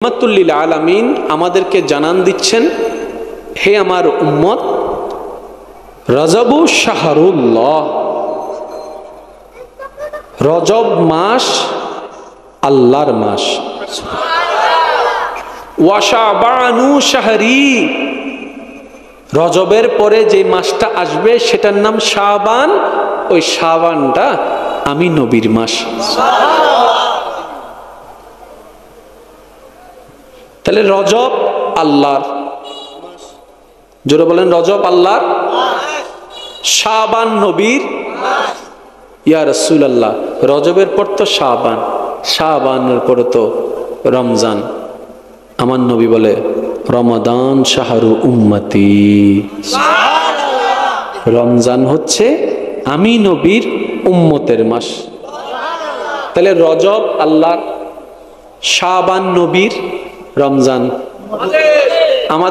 রহমাতুল লিল আলামিন আমাদেরকে জানান দিচ্ছেন, হে আমার উম্মত, রজবু শাহরুল্লাহ, রজব মাস আল্লাহর মাস। ওয়া শাবানু শাহরি, রজবের পরে যে মাসটা আসবে সেটার নাম শাবান, ওই শাবানটা আমি নবীর মাস। তাহলে রজব আল্লাহর, জোরে বলেন রজব আল্লাহর, শাবান নবীর। ইয়া রাসূলুল্লাহ, রজবের পর তো শাবান, শাবানের পরে তো রমজান। আমার নবী বলে রমাদান শাহরু উম্মতি, রমজান হচ্ছে আমি নবীর উম্মতের মাস। তাহলে রজব আল্লাহর, শাবান নবীর, রমজান আমাদের।